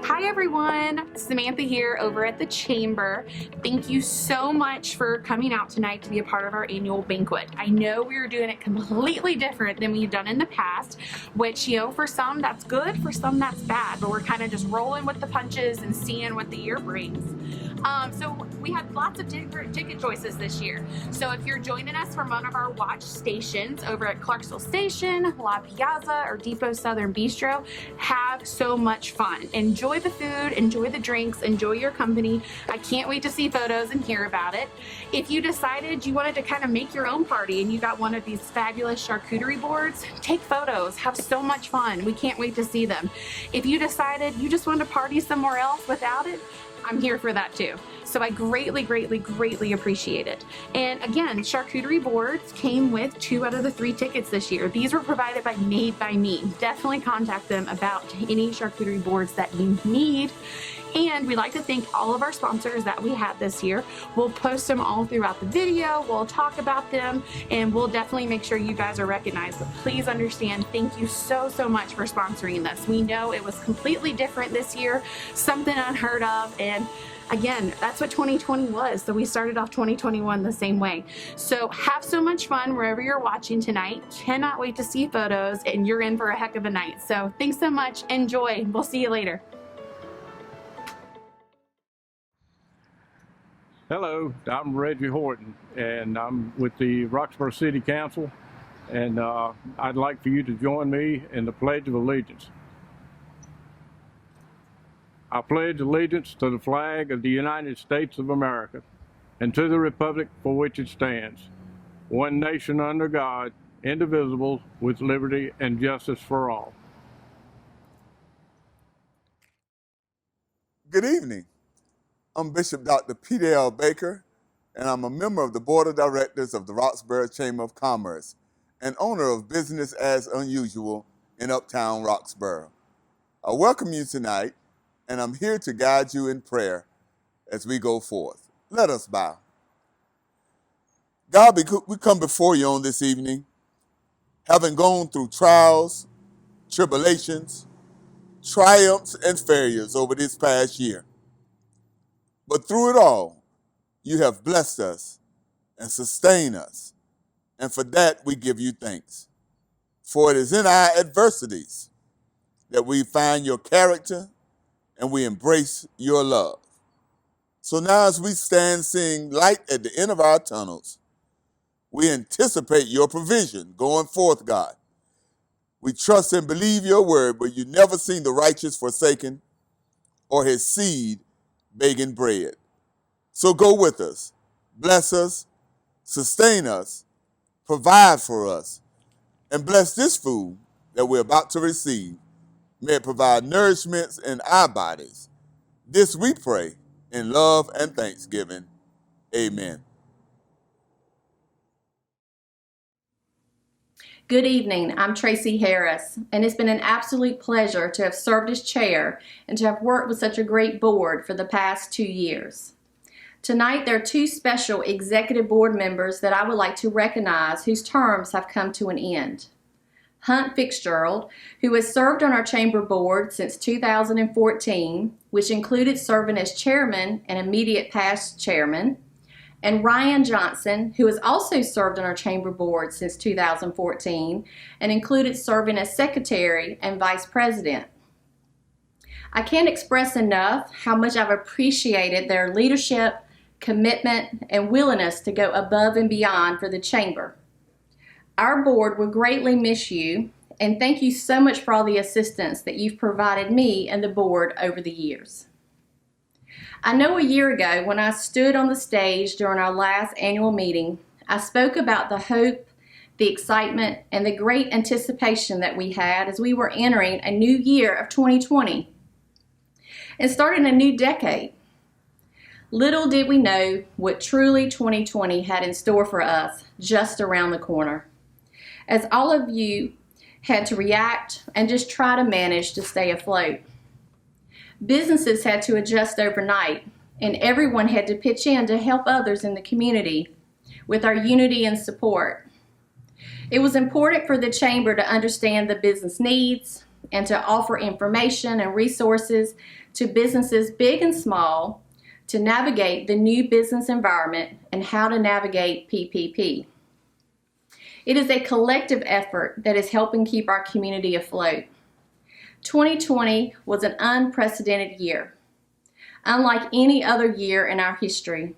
Hi everyone, Samantha here over at the Chamber. Thank you so much for coming out tonight to be a part of our annual banquet. I know we are doing it completely different than we've done in the past, which, you know, for some that's good, for some that's bad, but we're kind of just rolling with the punches and seeing what the year brings. So we had lots of different ticket choices this year. So if you're joining us from one of our watch stations over at Clarksville Station, La Piazza, or Depot Southern Bistro, have so much fun. Enjoy the food, enjoy the drinks, enjoy your company. I can't wait to see photos and hear about it. If you decided you wanted to kind of make your own party and you got one of these fabulous charcuterie boards, take photos, have so much fun. We can't wait to see them. If you decided you just wanted to party somewhere else without it, I'm here for that too. So I greatly, greatly, greatly appreciate it. And again, charcuterie boards came with 2 out of the 3 tickets this year. These were provided by Made by Me. Definitely contact them about any charcuterie boards that you need. And we'd like to thank all of our sponsors that we had this year. We'll post them all throughout the video, we'll talk about them, and we'll definitely make sure you guys are recognized. But please understand, thank you so, so much for sponsoring this. We know it was completely different this year, something unheard of, and again, that's what 2020 was. So we started off 2021 the same way. So have so much fun wherever you're watching tonight. Cannot wait to see photos, and you're in for a heck of a night. So thanks so much. Enjoy. We'll see you later. Hello, I'm Reggie Horton, and I'm with the Roxboro City Council, and I'd like for you to join me in the Pledge of Allegiance. I pledge allegiance to the flag of the United States of America and to the republic for which it stands, one nation under God, indivisible, with liberty and justice for all. Good evening. I'm Bishop Dr. Peter L. Baker, and I'm a member of the Board of Directors of the Roxboro Chamber of Commerce and owner of Business as Unusual in Uptown Roxboro. I welcome you tonight, and I'm here to guide you in prayer as we go forth. Let us bow. God, we come before you on this evening, having gone through trials, tribulations, triumphs, and failures over this past year. But through it all, you have blessed us and sustained us. And for that, we give you thanks. For it is in our adversities that we find your character and we embrace your love. So now as we stand seeing light at the end of our tunnels, we anticipate your provision going forth, God. We trust and believe your word, but you never seen the righteous forsaken or his seed begging bread. So go with us, bless us, sustain us, provide for us, and bless this food that we're about to receive. May it provide nourishments in our bodies. This we pray in love and thanksgiving. Amen. Good evening, I'm Tracy Harris, and it's been an absolute pleasure to have served as chair and to have worked with such a great board for the past 2 years. Tonight, there are 2 special executive board members that I would like to recognize whose terms have come to an end. Hunt Fitzgerald, who has served on our chamber board since 2014, which included serving as chairman and immediate past chairman, and Ryan Johnson, who has also served on our chamber board since 2014 and included serving as secretary and vice president. I can't express enough how much I've appreciated their leadership, commitment, and willingness to go above and beyond for the chamber. Our board will greatly miss you, and thank you so much for all the assistance that you've provided me and the board over the years. I know a year ago when I stood on the stage during our last annual meeting, I spoke about the hope, the excitement, and the great anticipation that we had as we were entering a new year of 2020 and starting a new decade. Little did we know what truly 2020 had in store for us just around the corner, as all of you had to react and just try to manage to stay afloat. Businesses had to adjust overnight, and everyone had to pitch in to help others in the community with our unity and support. It was important for the chamber to understand the business needs and to offer information and resources to businesses big and small to navigate the new business environment and how to navigate PPP. It is a collective effort that is helping keep our community afloat. 2020 was an unprecedented year, unlike any other year in our history,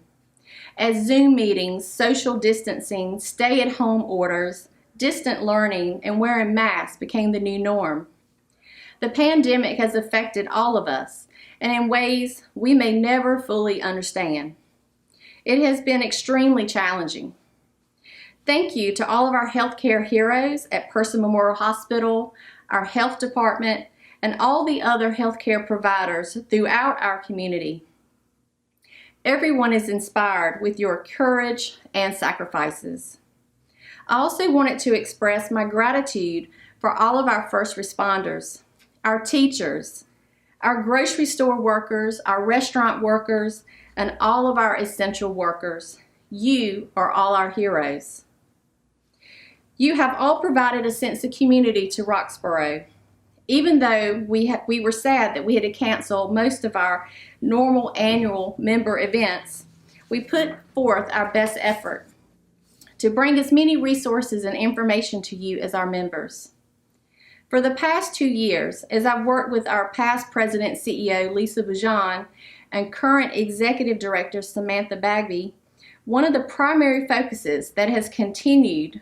as Zoom meetings, social distancing, stay-at-home orders, distant learning, and wearing masks became the new norm. The pandemic has affected all of us, and in ways we may never fully understand. It has been extremely challenging. Thank you to all of our healthcare heroes at Person Memorial Hospital, our health department, and all the other healthcare providers throughout our community. Everyone is inspired with your courage and sacrifices. I also wanted to express my gratitude for all of our first responders, our teachers, our grocery store workers, our restaurant workers, and all of our essential workers. You are all our heroes. You have all provided a sense of community to Roxboro. Even though we were sad that we had to cancel most of our normal annual member events, we put forth our best effort to bring as many resources and information to you as our members. For the past 2 years, as I've worked with our past president CEO, Lisa Bujan, and current executive director, Samantha Bagby, one of the primary focuses that has continued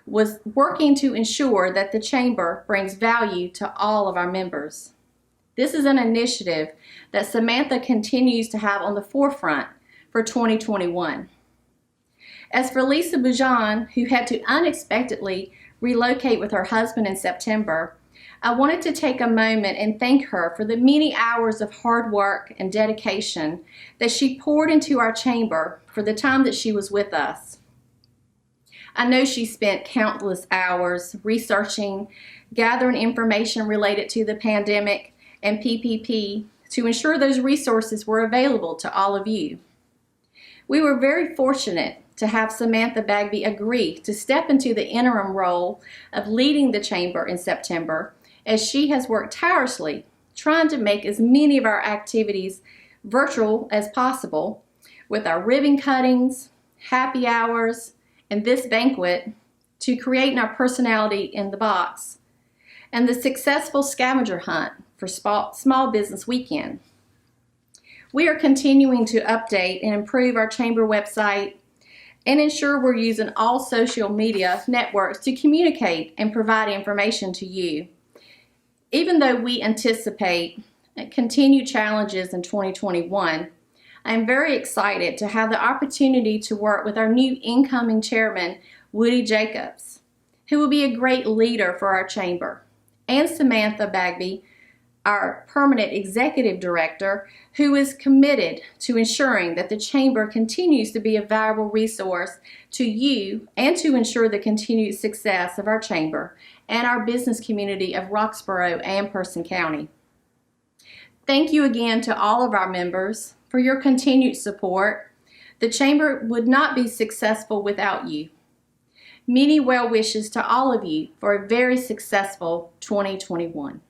was working to ensure that the Chamber brings value to all of our members. This is an initiative that Samantha continues to have on the forefront for 2021. As for Lisa Bujan, who had to unexpectedly relocate with her husband in September, I wanted to take a moment and thank her for the many hours of hard work and dedication that she poured into our Chamber for the time that she was with us. I know she spent countless hours researching, gathering information related to the pandemic and PPP to ensure those resources were available to all of you. We were very fortunate to have Samantha Bagby agree to step into the interim role of leading the Chamber in September, as she has worked tirelessly trying to make as many of our activities virtual as possible, with our ribbon cuttings, happy hours, and this banquet, to creating our personality in the box, and the successful scavenger hunt for Small Business Weekend. We are continuing to update and improve our Chamber website and ensure we're using all social media networks to communicate and provide information to you. Even though we anticipate continued challenges in 2021, I'm very excited to have the opportunity to work with our new incoming chairman, Woody Jacobs, who will be a great leader for our Chamber, and Samantha Bagby, our permanent executive director, who is committed to ensuring that the Chamber continues to be a valuable resource to you and to ensure the continued success of our Chamber and our business community of Roxboro and Person County. Thank you again to all of our members for your continued support. The Chamber would not be successful without you. Many well wishes to all of you for a very successful 2021.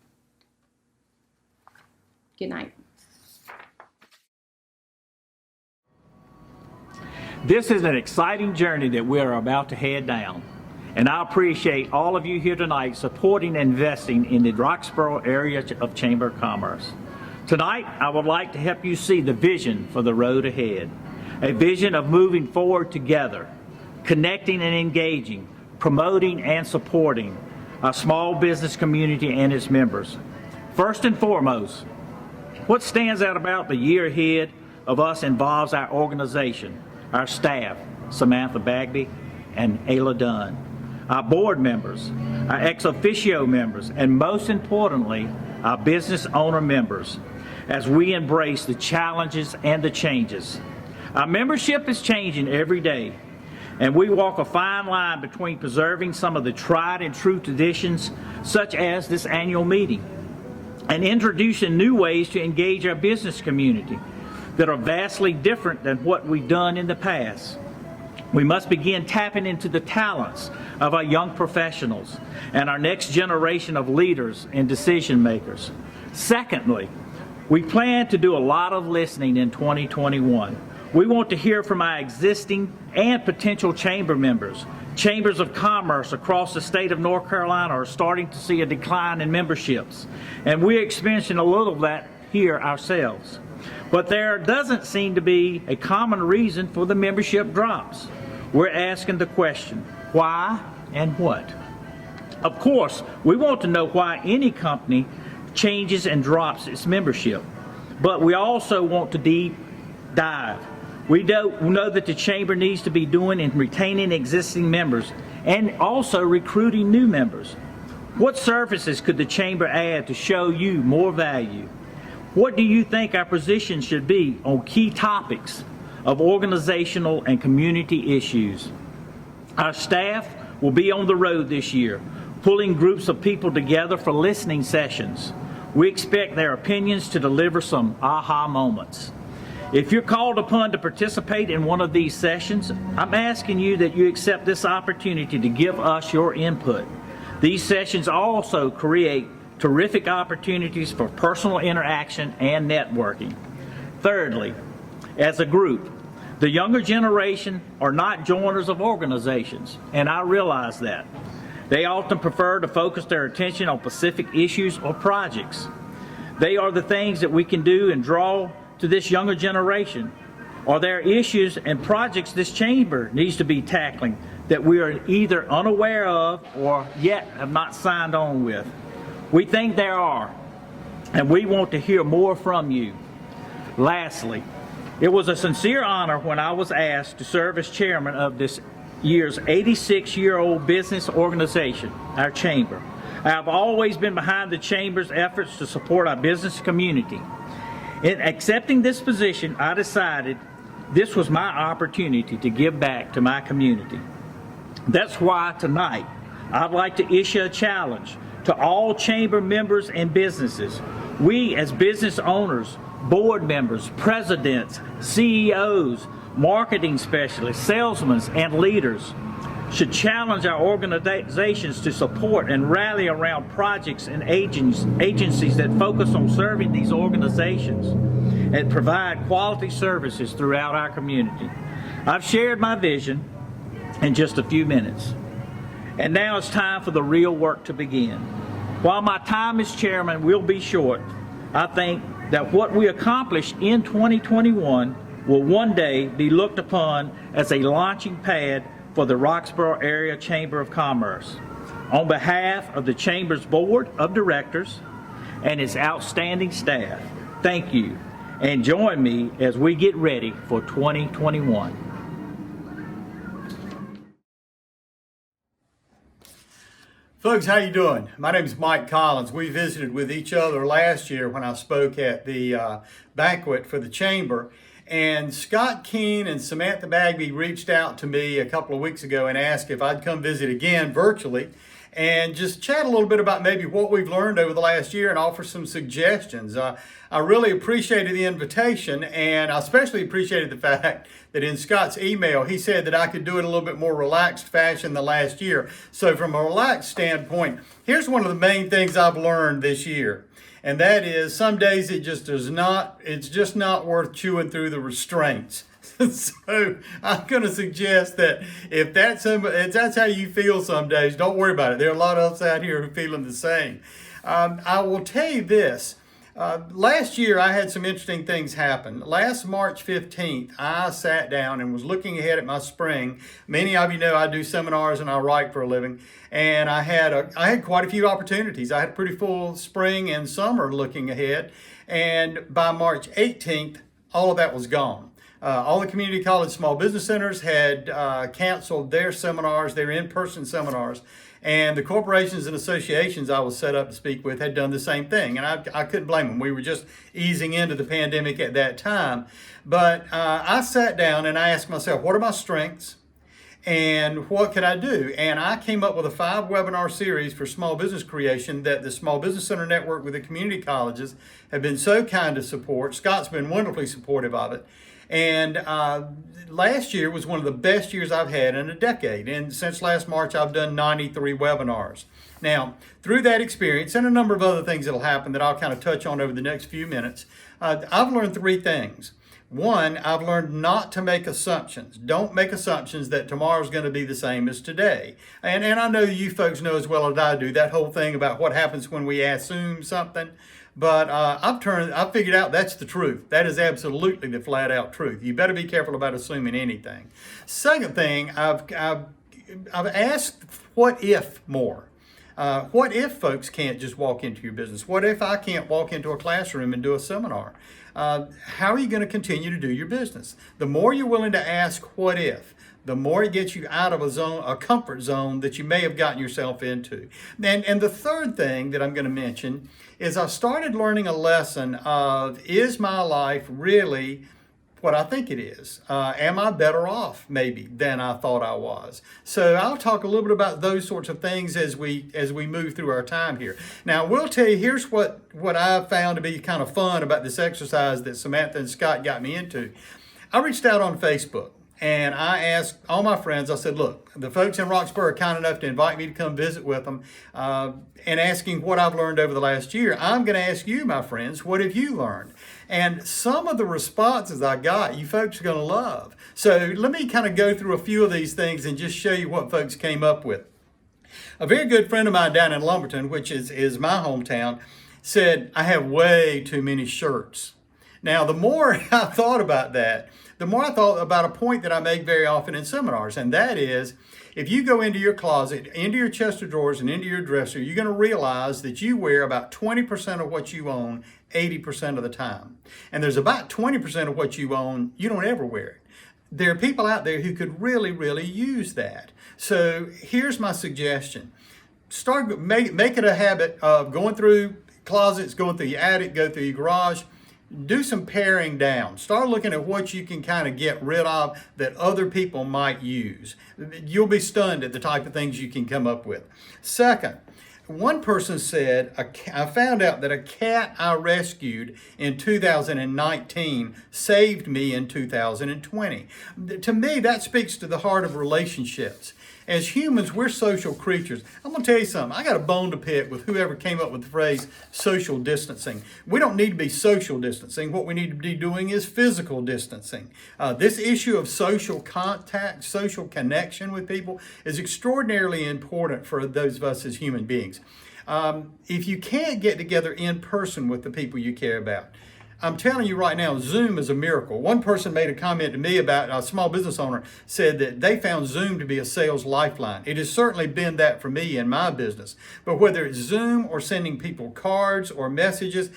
Good night. This is an exciting journey that we are about to head down, and I appreciate all of you here tonight supporting and investing in the Roxboro area of Chamber of Commerce. Tonight, I would like to help you see the vision for the road ahead, a vision of moving forward together, connecting and engaging, promoting and supporting our small business community and its members. First and foremost, what stands out about the year ahead of us involves our organization, our staff, Samantha Bagby and Ayla Dunn, our board members, our ex officio members, and most importantly, our business owner members, as we embrace the challenges and the changes. Our membership is changing every day, and we walk a fine line between preserving some of the tried and true traditions, such as this annual meeting, and introducing new ways to engage our business community that are vastly different than what we've done in the past. We must begin tapping into the talents of our young professionals and our next generation of leaders and decision makers. Secondly, we plan to do a lot of listening in 2021. We want to hear from our existing and potential chamber members. Chambers of commerce across the state of North Carolina are starting to see a decline in memberships, and we're experiencing a little of that here ourselves. But there doesn't seem to be a common reason for the membership drops. We're asking the question, why and what? Of course, we want to know why any company changes and drops its membership, but we also want to deep dive. We know that the chamber needs to be doing in retaining existing members and also recruiting new members. What services could the chamber add to show you more value? What do you think our position should be on key topics of organizational and community issues? Our staff will be on the road this year, pulling groups of people together for listening sessions. We expect their opinions to deliver some aha moments. If you're called upon to participate in one of these sessions, I'm asking you that you accept this opportunity to give us your input. These sessions also create terrific opportunities for personal interaction and networking. Thirdly, as a group, the younger generation are not joiners of organizations, and I realize that. They often prefer to focus their attention on specific issues or projects. They are the things that we can do and draw to this younger generation. Are there issues and projects this chamber needs to be tackling that we are either unaware of or yet have not signed on with? We think there are, and we want to hear more from you. Lastly, it was a sincere honor when I was asked to serve as chairman of this year's 86-year-old business organization, our chamber. I have always been behind the chamber's efforts to support our business community. In accepting this position, I decided this was my opportunity to give back to my community. That's why tonight I'd like to issue a challenge to all chamber members and businesses. We as business owners, board members, presidents, CEOs, marketing specialists, salesmen, and leaders should challenge our organizations to support and rally around projects and agencies that focus on serving these organizations and provide quality services throughout our community. I've shared my vision in just a few minutes, and now it's time for the real work to begin. While my time as chairman will be short, I think that what we accomplish in 2021 will one day be looked upon as a launching pad for the Roxboro Area Chamber of Commerce. On behalf of the Chamber's Board of Directors and its outstanding staff, thank you, and join me as we get ready for 2021. Folks, how you doing? My name is Mike Collins. We visited with each other last year when I spoke at the banquet for the Chamber. And Scott Keene and Samantha Bagby reached out to me a couple of weeks ago and asked if I'd come visit again virtually and just chat a little bit about maybe what we've learned over the last year and offer some suggestions. I really appreciated the invitation, and I especially appreciated the fact that in Scott's email, he said that I could do it in a little bit more relaxed fashion than last year. So from a relaxed standpoint, here's one of the main things I've learned this year. And that is, some days it's just not worth chewing through the restraints. So I'm going to suggest that if that's how you feel some days, don't worry about it. There are a lot of us out here who are feeling the same. I will tell you this. Last year, I had some interesting things happen. Last March 15th, I sat down and was looking ahead at my spring. Many of you know I do seminars and I write for a living. And I had quite a few opportunities. I had a pretty full spring and summer looking ahead. And by March 18th, all of that was gone. All the community college small business centers had canceled their seminars, their in-person seminars. And the corporations and associations I was set up to speak with had done the same thing. And I couldn't blame them. We were just easing into the pandemic at that time. But I sat down and I asked myself, what are my strengths? And what could I do? And I came up with a 5-webinar series for small business creation that the Small Business Center Network with the community colleges have been so kind to support. Scott's been wonderfully supportive of it. And last year was one of the best years I've had in a decade. And since last March, I've done 93 webinars. Now, through that experience and a number of other things that'll happen that I'll kind of touch on over the next few minutes, I've learned three things. One, I've learned not to make assumptions. Don't make assumptions that tomorrow's going to be the same as today. And I know you folks know as well as I do that whole thing about what happens when we assume something. But I've figured out that's the truth. That is absolutely the flat out truth. You better be careful about assuming anything. Second thing, I've asked what if more. What if folks can't just walk into your business? What if I can't walk into a classroom and do a seminar? How are you going to continue to do your business? The more you're willing to ask what if, the more it gets you out of a comfort zone that you may have gotten yourself into. And the third thing that I'm going to mention is I started learning a lesson of, is my life really what I think it is? Am I better off maybe than I thought I was? So I'll talk a little bit about those sorts of things as we move through our time here. Now, we'll tell you, here's what I found to be kind of fun about this exercise that Samantha and Scott got me into. I reached out on Facebook. And I asked all my friends, I said, look, the folks in Roxboro are kind enough to invite me to come visit with them and asking what I've learned over the last year. I'm going to ask you, my friends, what have you learned? And some of the responses I got, you folks are going to love. So let me kind of go through a few of these things and just show you what folks came up with. A very good friend of mine down in Lumberton, which is my hometown, said, I have way too many shirts. Now, the more I thought about that, the more I thought about a point that I make very often in seminars, and that is, if you go into your closet, into your chest of drawers, and into your dresser, you're going to realize that you wear about 20% of what you own 80% of the time. And there's about 20% of what you own, you don't ever wear it. There are people out there who could really, really use that. So here's my suggestion. Make it a habit of going through closets, going through your attic, go through your garage. Do some paring down. Start looking at what you can kind of get rid of that other people might use. You'll be stunned at the type of things you can come up with. Second, one person said, I found out that a cat I rescued in 2019 saved me in 2020. To me, that speaks to the heart of relationships. As humans, we're social creatures. I'm going to tell you something. I got a bone to pick with whoever came up with the phrase social distancing. We don't need to be social distancing. What we need to be doing is physical distancing. This issue of social contact, social connection with people is extraordinarily important for those of us as human beings. If you can't get together in person with the people you care about, I'm telling you right now, Zoom is a miracle. One person made a comment to me about a small business owner, said that they found Zoom to be a sales lifeline. It has certainly been that for me in my business. But whether it's Zoom or sending people cards or messages,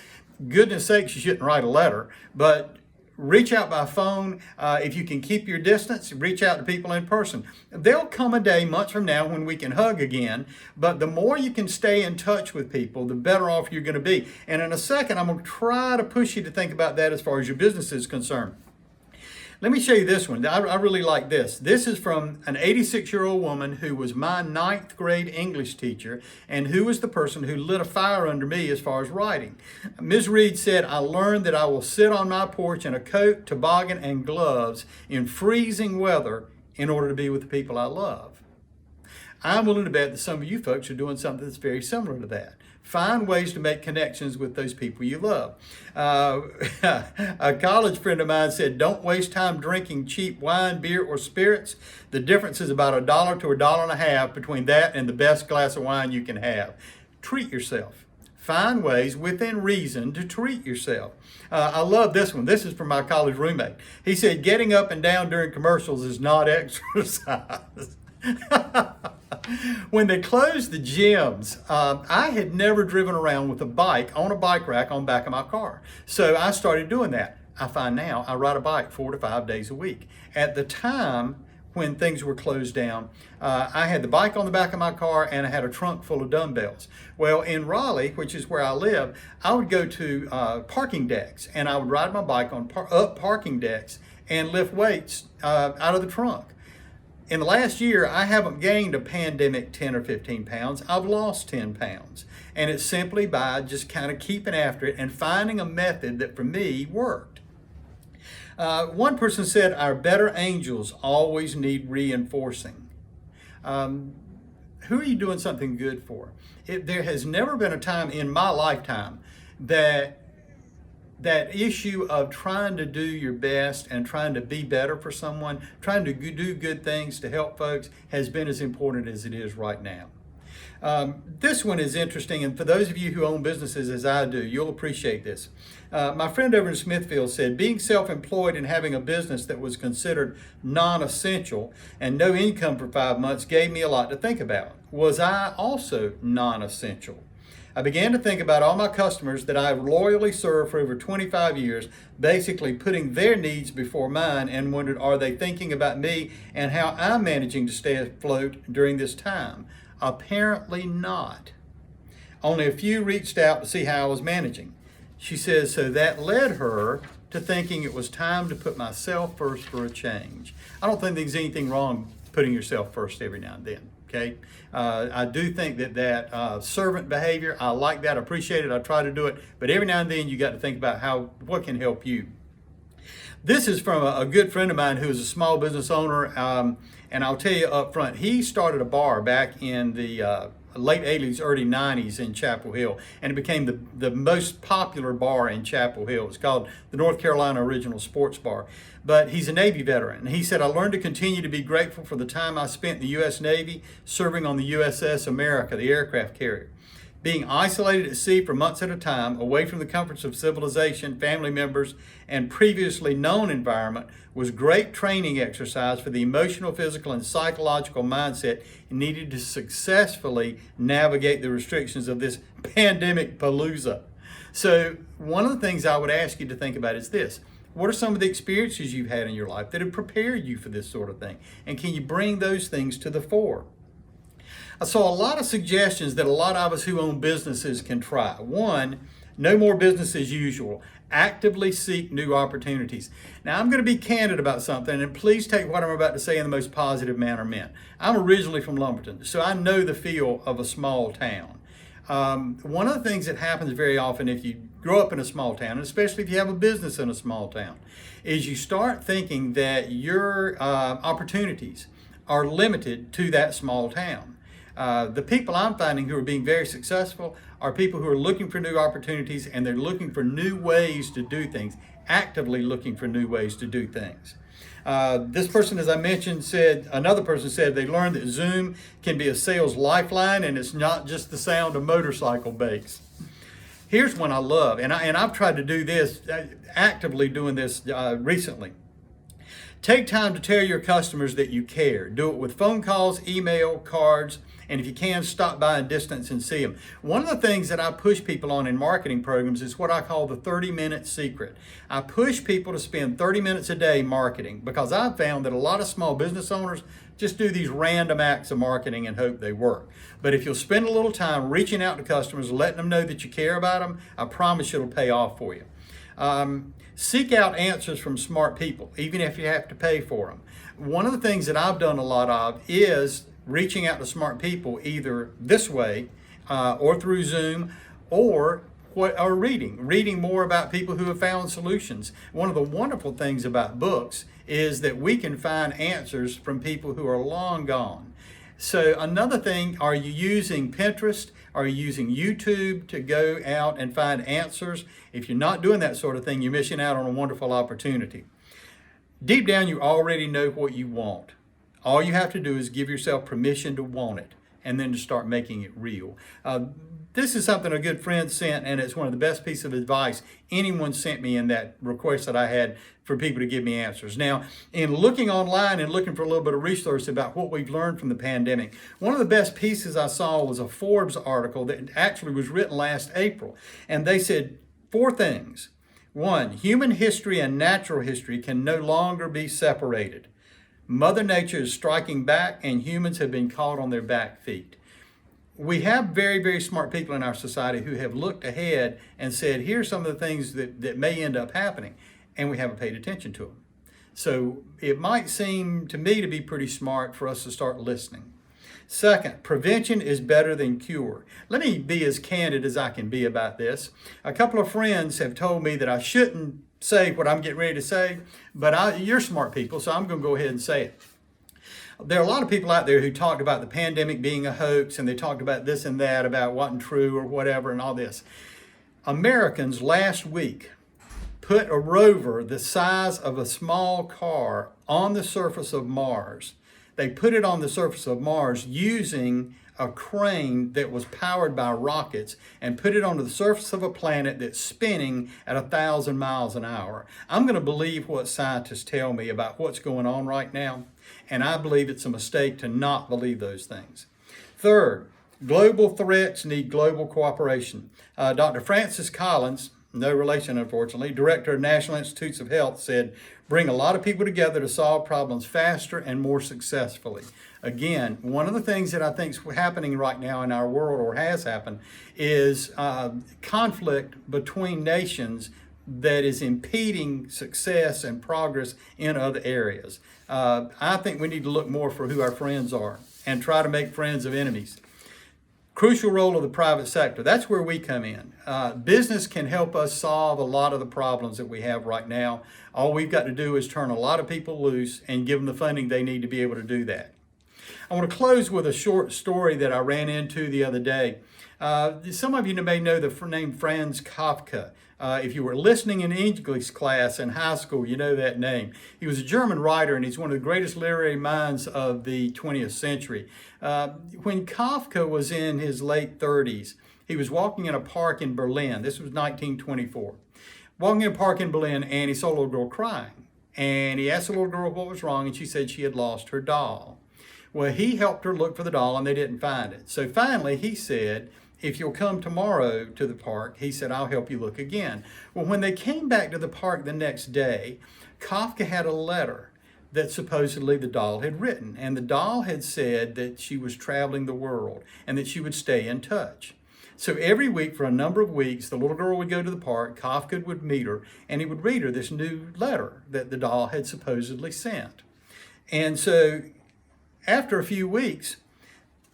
goodness sakes, you shouldn't write a letter, but reach out by phone. If you can keep your distance, reach out to people in person. There'll come a day months from now when we can hug again, but the more you can stay in touch with people, the better off you're going to be. And in a second, I'm going to try to push you to think about that as far as your business is concerned. Let me show you this one. I really like this. This is from an 86-year-old woman who was my 9th grade English teacher and who was the person who lit a fire under me as far as writing. Ms. Reed said, I learned that I will sit on my porch in a coat, toboggan, and gloves in freezing weather in order to be with the people I love. I'm willing to bet that some of you folks are doing something that's very similar to that. Find ways to make connections with those people you love. A college friend of mine said, don't waste time drinking cheap wine, beer, or spirits. The difference is about $1 to $1.50 between that and the best glass of wine you can have. Treat yourself. Find ways within reason to treat yourself. I love this one. This is from my college roommate. He said, getting up and down during commercials is not exercise. When they closed the gyms, I had never driven around with a bike on a bike rack on the back of my car. So I started doing that. I find now I ride a bike 4 to 5 days a week. At the time when things were closed down, I had the bike on the back of my car and I had a trunk full of dumbbells. Well, in Raleigh, which is where I live, I would go to parking decks and I would ride my bike on up parking decks and lift weights out of the trunk. In the last year, I haven't gained a pandemic 10 or 15 pounds. I've lost 10 pounds. And it's simply by just kind of keeping after it and finding a method that for me worked. One person said, our better angels always need reinforcing. Who are you doing something good for? There has never been a time in my lifetime that issue of trying to do your best and trying to be better for someone, trying to do good things to help folks has been as important as it is right now. This one is interesting, and for those of you who own businesses as I do, you'll appreciate this. My friend over in Smithfield said, being self-employed and having a business that was considered non-essential and no income for 5 months gave me a lot to think about. Was I also non-essential? I began to think about all my customers that I've loyally served for over 25 years, basically putting their needs before mine, and wondered, are they thinking about me and how I'm managing to stay afloat during this time? Apparently not. Only a few reached out to see how I was managing. She says, so that led her to thinking it was time to put myself first for a change. I don't think there's anything wrong putting yourself first every now and then. Okay, I do think that servant behavior, I like that, appreciate it, I try to do it, but every now and then you got to think about what can help you. This is from a good friend of mine who is a small business owner, and I'll tell you up front, he started a bar back in the late 80s, early 90s in Chapel Hill, and it became the most popular bar in Chapel Hill. It's called the North Carolina Original Sports Bar. But he's a Navy veteran, and he said, I learned to continue to be grateful for the time I spent in the U.S. Navy serving on the USS America, the aircraft carrier. Being isolated at sea for months at a time, away from the comforts of civilization, family members, and previously known environment was great training exercise for the emotional, physical, and psychological mindset needed to successfully navigate the restrictions of this pandemic palooza. So one of the things I would ask you to think about is this. What are some of the experiences you've had in your life that have prepared you for this sort of thing? And can you bring those things to the fore? I saw a lot of suggestions that a lot of us who own businesses can try. One, no more business as usual. Actively seek new opportunities. Now, I'm going to be candid about something, and please take what I'm about to say in the most positive manner meant. I'm originally from Lumberton, so I know the feel of a small town. One of the things that happens very often if you grow up in a small town, and especially if you have a business in a small town, is you start thinking that your opportunities are limited to that small town. The people I'm finding who are being very successful are people who are looking for new opportunities, and they're looking for new ways to do things, actively looking for new ways to do things. This person, as I mentioned, another person said they learned that Zoom can be a sales lifeline, and it's not just the sound of motorcycle brakes. Here's one I love, and I've tried to do this, actively doing this recently. Take time to tell your customers that you care. Do it with phone calls, email, cards, and if you can, stop by a distance and see them. One of the things that I push people on in marketing programs is what I call the 30-minute secret. I push people to spend 30 minutes a day marketing because I've found that a lot of small business owners just do these random acts of marketing and hope they work. But if you'll spend a little time reaching out to customers, letting them know that you care about them, I promise it'll pay off for you. Seek out answers from smart people, even if you have to pay for them. One of the things that I've done a lot of is reaching out to smart people either this way or through Zoom or reading more about people who have found solutions. One of the wonderful things about books is that we can find answers from people who are long gone. So another thing, are you using Pinterest? Are you using YouTube to go out and find answers? If you're not doing that sort of thing, you're missing out on a wonderful opportunity. Deep down, you already know what you want. All you have to do is give yourself permission to want it and then to start making it real. This is something a good friend sent, and it's one of the best pieces of advice anyone sent me in that request that I had for people to give me answers. Now, in looking online and looking for a little bit of resource about what we've learned from the pandemic, one of the best pieces I saw was a Forbes article that actually was written last April. And they said 4 things. 1, human history and natural history can no longer be separated. Mother Nature is striking back, and humans have been caught on their back feet. We have very, very smart people in our society who have looked ahead and said, here's some of the things that may end up happening, and we haven't paid attention to them. So it might seem to me to be pretty smart for us to start listening. Second, prevention is better than cure. Let me be as candid as I can be about this. A couple of friends have told me that I shouldn't say what I'm getting ready to say, but you're smart people, so I'm going to go ahead and say it. There are a lot of people out there who talked about the pandemic being a hoax, and they talked about this and that, about wasn't true or whatever and all this. Americans last week put a rover the size of a small car on the surface of Mars. They put it on the surface of Mars using a crane that was powered by rockets and put it onto the surface of a planet that's spinning at 1,000 miles an hour. I'm going to believe what scientists tell me about what's going on right now, and I believe it's a mistake to not believe those things. Third, global threats need global cooperation. Dr. Francis Collins, no relation unfortunately, director of National Institutes of Health, said, bring a lot of people together to solve problems faster and more successfully. Again, one of the things that I think is happening right now in our world, or has happened, is conflict between nations that is impeding success and progress in other areas. I think we need to look more for who our friends are and try to make friends of enemies. Crucial role of the private sector. That's where we come in. Business can help us solve a lot of the problems that we have right now. All we've got to do is turn a lot of people loose and give them the funding they need to be able to do that. I want to close with a short story that I ran into the other day. Some of you may know the name Franz Kafka. If you were listening in English class in high school, you know that name. He was a German writer, and he's one of the greatest literary minds of the 20th century. When Kafka was in his late 30s, he was walking in a park in Berlin. This was 1924. Walking in a park in Berlin, and he saw a little girl crying. And he asked the little girl what was wrong, and she said she had lost her doll. Well, he helped her look for the doll, and they didn't find it. So finally, he said, if you'll come tomorrow to the park, he said, I'll help you look again. Well, when they came back to the park the next day, Kafka had a letter that supposedly the doll had written. And the doll had said that she was traveling the world and that she would stay in touch. So every week for a number of weeks, the little girl would go to the park, Kafka would meet her, and he would read her this new letter that the doll had supposedly sent. And so after a few weeks,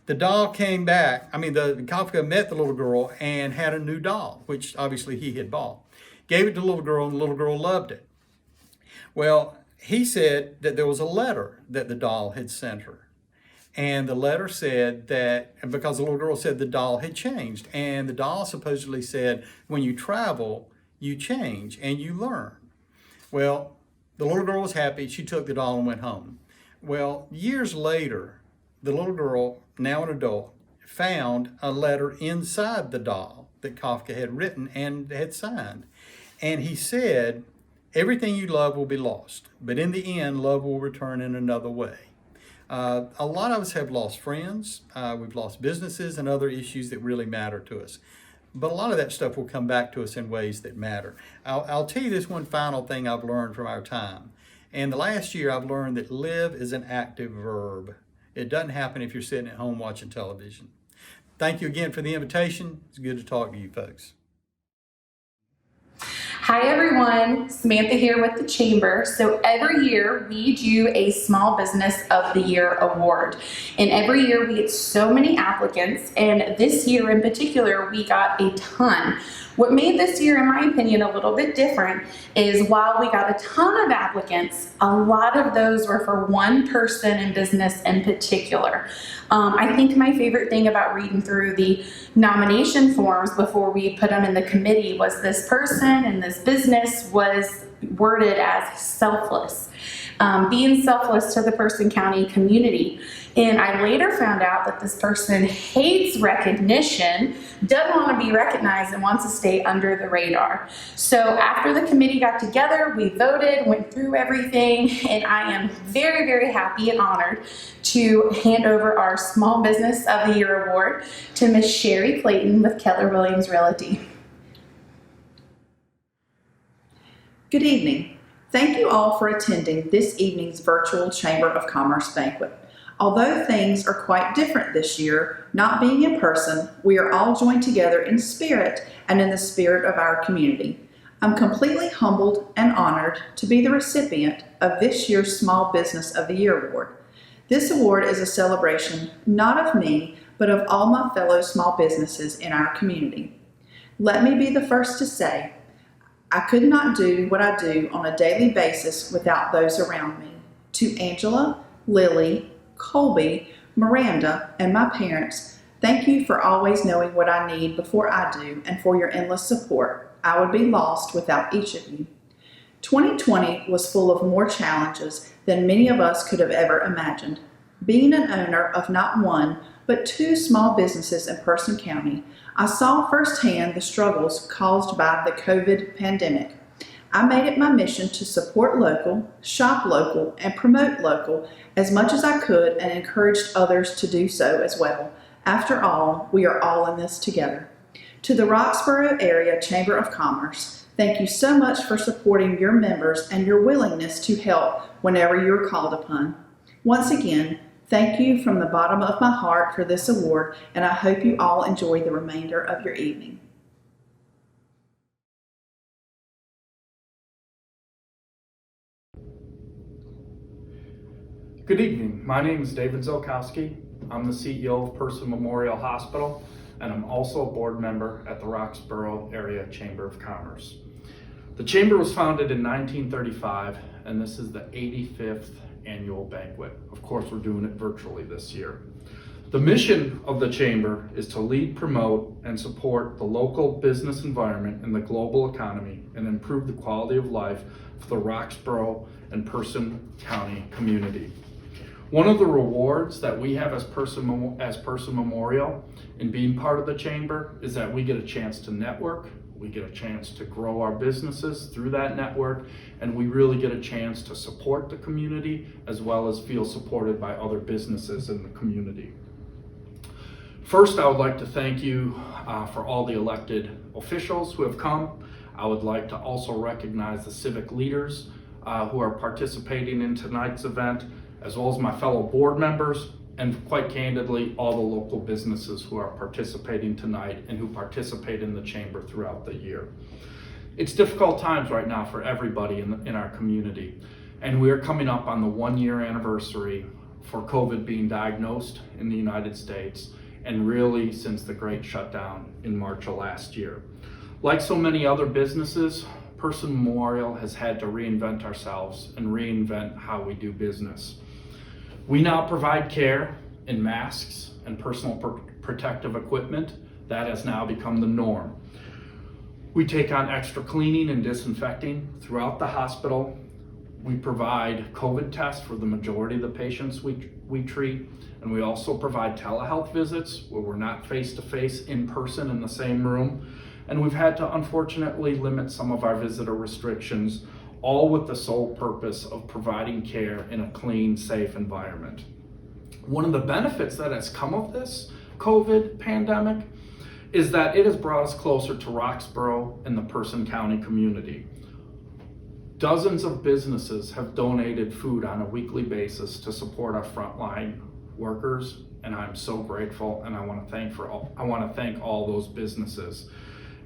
the doll came back. Kafka met the little girl and had a new doll, which obviously he had bought. Gave it to the little girl, and the little girl loved it. Well, he said that there was a letter that the doll had sent her. And the letter said that, because the little girl said the doll had changed, and the doll supposedly said, when you travel, you change and you learn. Well, the little girl was happy. She took the doll and went home. Well, years later, the little girl, now an adult, found a letter inside the doll that Kafka had written and had signed. And he said, everything you love will be lost, but in the end, love will return in another way. A lot of us have lost friends, we've lost businesses and other issues that really matter to us. But a lot of that stuff will come back to us in ways that matter. I'll tell you this one final thing I've learned from our time. And the last year I've learned that live is an active verb. It doesn't happen if you're sitting at home watching television. Thank you again for the invitation. It's good to talk to you folks. Hi everyone, Samantha here with the Chamber. So every year we do a Small Business of the Year award. And every year we get so many applicants, and this year in particular we got a ton. What made this year, in my opinion, a little bit different is while we got a ton of applicants, a lot of those were for one person in business in particular. I think my favorite thing about reading through the nomination forms before we put them in the committee was this person and this business was worded as selfless. Being selfless to the Person County community. And I later found out that this person hates recognition, doesn't want to be recognized, and wants to stay under the radar. So after the committee got together, we voted, went through everything, and I am very, very happy and honored to hand over our Small Business of the Year award to Miss Sherry Clayton with Keller Williams Realty. Good evening. Thank you all for attending this evening's virtual Chamber of Commerce banquet. Although things are quite different this year, not being in person, we are all joined together in spirit and in the spirit of our community. I'm completely humbled and honored to be the recipient of this year's Small Business of the Year award. This award is a celebration not of me, but of all my fellow small businesses in our community. Let me be the first to say, I could not do what I do on a daily basis without those around me. To Angela, Lily, Colby, Miranda, and my parents, thank you for always knowing what I need before I do and for your endless support. I would be lost without each of you. 2020 was full of more challenges than many of us could have ever imagined. Being an owner of not one, but two small businesses in Person County, I saw firsthand the struggles caused by the COVID pandemic. I made it my mission to support local, shop local, and promote local as much as I could and encouraged others to do so as well. After all, we are all in this together. To the Roxboro Area Chamber of Commerce, thank you so much for supporting your members and your willingness to help whenever you are called upon. Once again, thank you from the bottom of my heart for this award, and I hope you all enjoy the remainder of your evening. Good evening. My name is David Zolkowski. I'm the CEO of Person Memorial Hospital, and I'm also a board member at the Roxboro Area Chamber of Commerce. The Chamber was founded in 1935, and this is the 85th annual banquet. Of course, we're doing it virtually this year. The mission of the Chamber is to lead, promote, and support the local business environment and the global economy and improve the quality of life for the Roxboro and Person County community. One of the rewards that we have as Person Memorial in being part of the Chamber is that we get a chance to network, we get a chance to grow our businesses through that network, and we really get a chance to support the community as well as feel supported by other businesses in the community. First, I would like to thank you for all the elected officials who have come. I would like to also recognize the civic leaders who are participating in tonight's event, as well as my fellow board members, and quite candidly, all the local businesses who are participating tonight and who participate in the Chamber throughout the year. It's difficult times right now for everybody in our community, and we are coming up on the 1-year anniversary for COVID being diagnosed in the United States, and really since the great shutdown in March of last year. Like so many other businesses, Person Memorial has had to reinvent ourselves and reinvent how we do business. We now provide care in masks and personal protective equipment. That has now become the norm. We take on extra cleaning and disinfecting throughout the hospital. We provide COVID tests for the majority of the patients we treat, and we also provide telehealth visits where we're not face-to-face in person in the same room. And we've had to unfortunately limit some of our visitor restrictions, all with the sole purpose of providing care in a clean, safe environment. One of the benefits that has come of this COVID pandemic is that it has brought us closer to Roxboro and the Person County community. Dozens of businesses have donated food on a weekly basis to support our frontline workers, and I'm so grateful, and I want to thank all those businesses.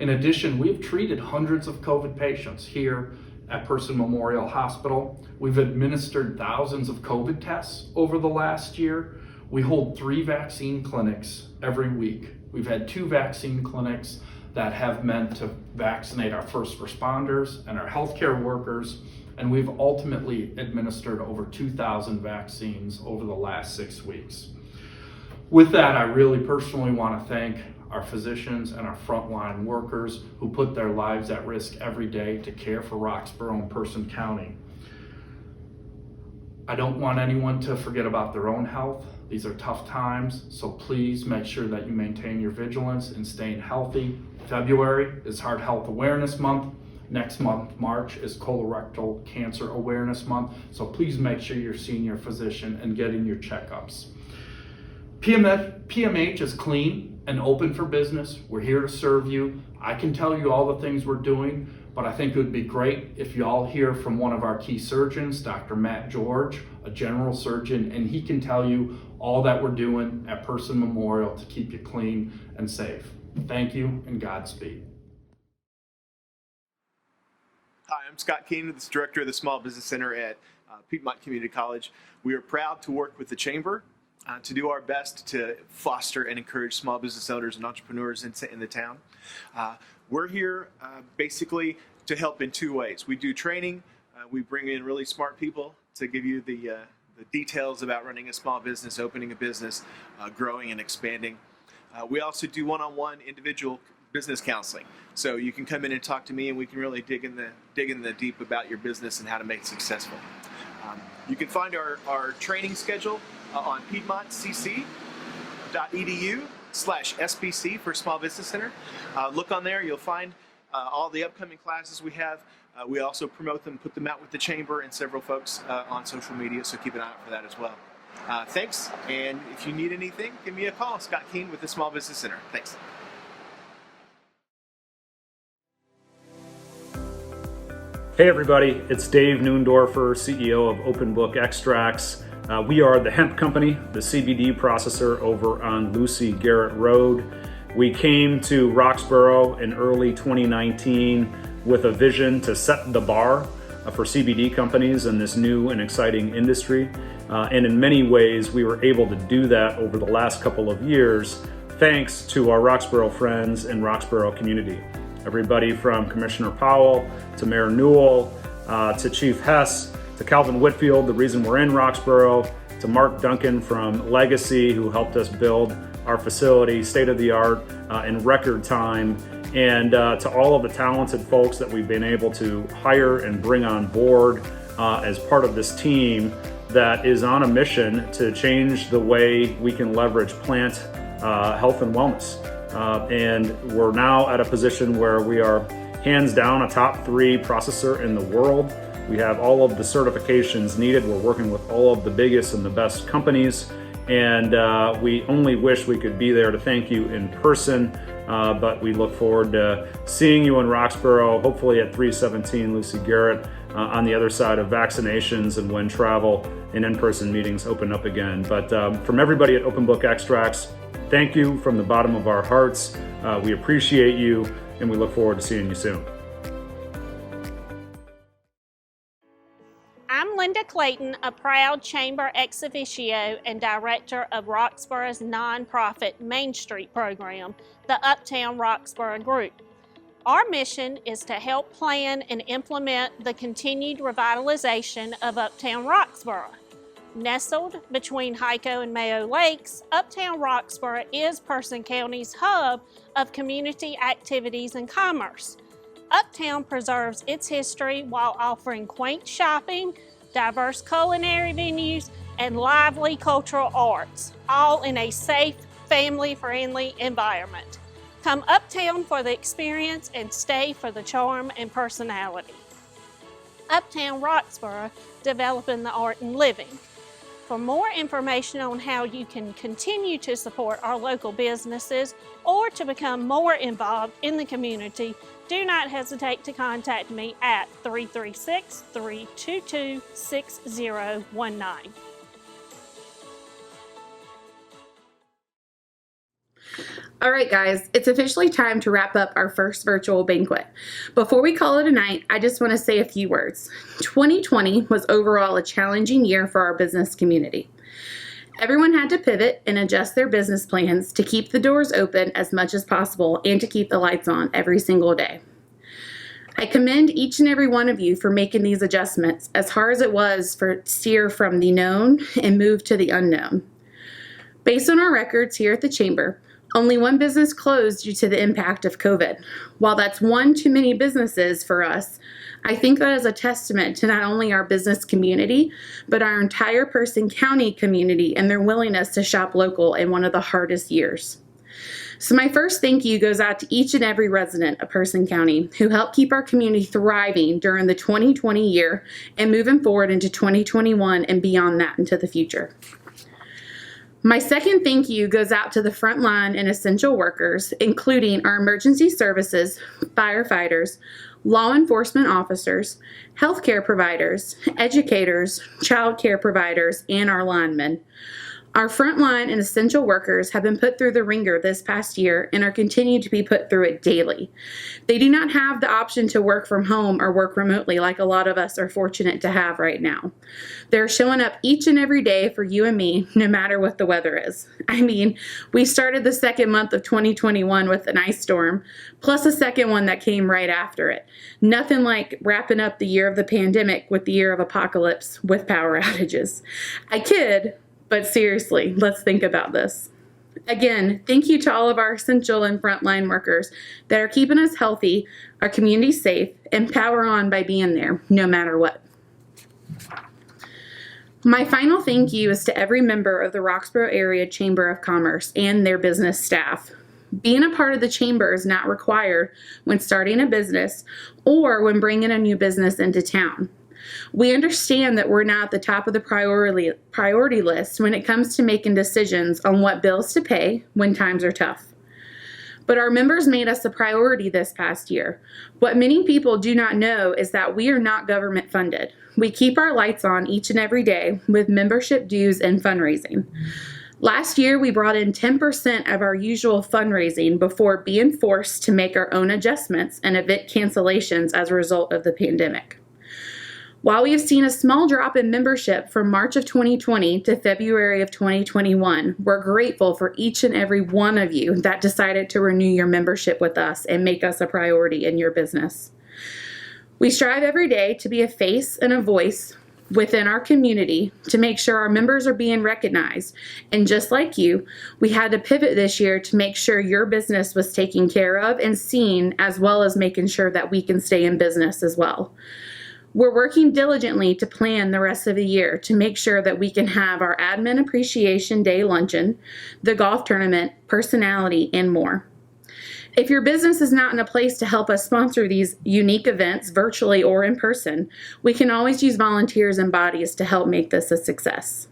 In addition, we've treated hundreds of COVID patients here at Person Memorial Hospital. We've administered thousands of COVID tests over the last year. We hold 3 vaccine clinics every week. We've had 2 vaccine clinics that have meant to vaccinate our first responders and our healthcare workers, and we've ultimately administered over 2,000 vaccines over the last 6 weeks. With that, I really personally want to thank our physicians and our frontline workers who put their lives at risk every day to care for Roxboro and Person County. I don't want anyone to forget about their own health. These are tough times, so please make sure that you maintain your vigilance in staying healthy. February is Heart Health Awareness Month. Next month, March, is Colorectal Cancer Awareness Month, so please make sure you're seeing your physician and getting your checkups. PMH is clean and open for business. We're here to serve you. I can tell you all the things we're doing, but I think it would be great if you all hear from one of our key surgeons, Dr. Matt George, a general surgeon, and he can tell you all that we're doing at Person Memorial to keep you clean and safe. Thank you and Godspeed. Hi, I'm Scott Keenan, the Director of the Small Business Center at Piedmont Community College. We are proud to work with the Chamber to do our best to foster and encourage small business owners and entrepreneurs in the town. We're here basically to help in two ways. We do training. We bring in really smart people to give you the details about running a small business, opening a business, growing and expanding. We also do one-on-one individual business counseling. So you can come in and talk to me, and we can really dig in the deep about your business and how to make it successful. You can find our training schedule on piedmontcc.edu/SBC for Small Business Center. Look on there, you'll find all the upcoming classes we have. We also promote them, put them out with the Chamber and several folks on social media, so keep an eye out for that as well. Thanks, and if you need anything, give me a call. Scott Keene with the Small Business Center. Thanks. Hey everybody, it's Dave Noondorfer, CEO of Open Book Extracts. We are the hemp company, the CBD processor over on Lucy Garrett Road. We came to Roxboro in early 2019 with a vision to set the bar for CBD companies in this new and exciting industry. And in many ways, we were able to do that over the last couple of years, thanks to our Roxboro friends and Roxboro community. Everybody from Commissioner Powell to Mayor Newell to Chief Hess to Calvin Whitfield, the reason we're in Roxboro, to Mark Duncan from Legacy, who helped us build our facility state-of-the-art in record time, and to all of the talented folks that we've been able to hire and bring on board as part of this team that is on a mission to change the way we can leverage plant health and wellness. And we're now at a position where we are hands down a top 3 processor in the world. We have all of the certifications needed. We're working with all of the biggest and the best companies, and we only wish we could be there to thank you in person, but we look forward to seeing you in Roxboro, hopefully at 317 Lucy Garrett, on the other side of vaccinations and when travel and in-person meetings open up again. But from everybody at Open Book Extracts, thank you from the bottom of our hearts. We appreciate you, and we look forward to seeing you soon. I'm Linda Clayton, a proud Chamber ex officio and director of Roxboro's nonprofit Main Street program, the Uptown Roxboro Group. Our mission is to help plan and implement the continued revitalization of Uptown Roxboro. Nestled between Hyco and Mayo Lakes, Uptown Roxboro is Person County's hub of community activities and commerce. Uptown preserves its history while offering quaint shopping, diverse culinary venues, and lively cultural arts, all in a safe, family-friendly environment. Come Uptown for the experience and stay for the charm and personality. Uptown Roxboro, developing the art and living. For more information on how you can continue to support our local businesses or to become more involved in the community, do not hesitate to contact me at 336-322-6019. All right, guys, it's officially time to wrap up our first virtual banquet. Before we call it a night, I just want to say a few words. 2020 was overall a challenging year for our business community. Everyone had to pivot and adjust their business plans to keep the doors open as much as possible and to keep the lights on every single day. I commend each and every one of you for making these adjustments, as hard as it was for steer from the known and move to the unknown. Based on our records here at the Chamber, only one business closed due to the impact of COVID. While that's one too many businesses for us, I think that is a testament to not only our business community, but our entire Person County community and their willingness to shop local in one of the hardest years. So my first thank you goes out to each and every resident of Person County who helped keep our community thriving during the 2020 year and moving forward into 2021 and beyond that into the future. My second thank you goes out to the frontline and essential workers, including our emergency services, firefighters, law enforcement officers, healthcare providers, educators, child care providers, and our linemen. Our frontline and essential workers have been put through the ringer this past year and are continuing to be put through it daily. They do not have the option to work from home or work remotely like a lot of us are fortunate to have right now. They're showing up each and every day for you and me, no matter what the weather is. I mean, we started the second month of 2021 with an ice storm, plus a second one that came right after it. Nothing like wrapping up the year of the pandemic with the year of apocalypse with power outages. I kid, but seriously, let's think about this. Again, thank you to all of our essential and frontline workers that are keeping us healthy, our community safe, and power on by being there, no matter what. My final thank you is to every member of the Roxboro Area Chamber of Commerce and their business staff. Being a part of the chamber is not required when starting a business or when bringing a new business into town. We understand that we're not at the top of the priority list when it comes to making decisions on what bills to pay when times are tough. But our members made us a priority this past year. What many people do not know is that we are not government funded. We keep our lights on each and every day with membership dues and fundraising. Last year, we brought in 10% of our usual fundraising before being forced to make our own adjustments and event cancellations as a result of the pandemic. While we have seen a small drop in membership from March of 2020 to February of 2021, we're grateful for each and every one of you that decided to renew your membership with us and make us a priority in your business. We strive every day to be a face and a voice within our community to make sure our members are being recognized. And just like you, we had to pivot this year to make sure your business was taken care of and seen, as well as making sure that we can stay in business as well. We're working diligently to plan the rest of the year to make sure that we can have our Admin Appreciation Day luncheon, the golf tournament, personality, and more. If your business is not in a place to help us sponsor these unique events virtually or in person, we can always use volunteers and bodies to help make this a success.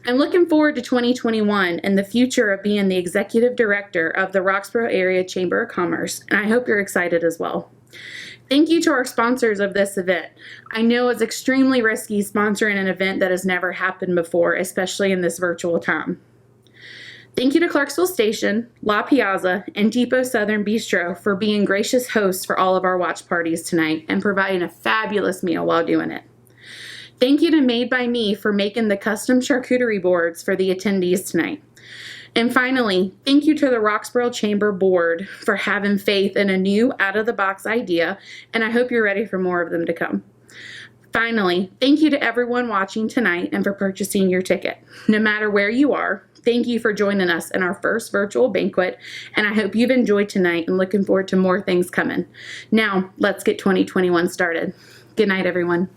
I'm looking forward to 2021 and the future of being the executive director of the Roxboro Area Chamber of Commerce, and I hope you're excited as well. Thank you to our sponsors of this event. I know it's extremely risky sponsoring an event that has never happened before, especially in this virtual time. Thank you to Clarksville Station, La Piazza, and Depot Southern Bistro for being gracious hosts for all of our watch parties tonight and providing a fabulous meal while doing it. Thank you to Made by Me for making the custom charcuterie boards for the attendees tonight. And finally, thank you to the Roxboro Chamber Board for having faith in a new out-of-the-box idea, and I hope you're ready for more of them to come. Finally, thank you to everyone watching tonight and for purchasing your ticket. No matter where you are, thank you for joining us in our first virtual banquet, and I hope you've enjoyed tonight and looking forward to more things coming. Now, let's get 2021 started. Good night, everyone.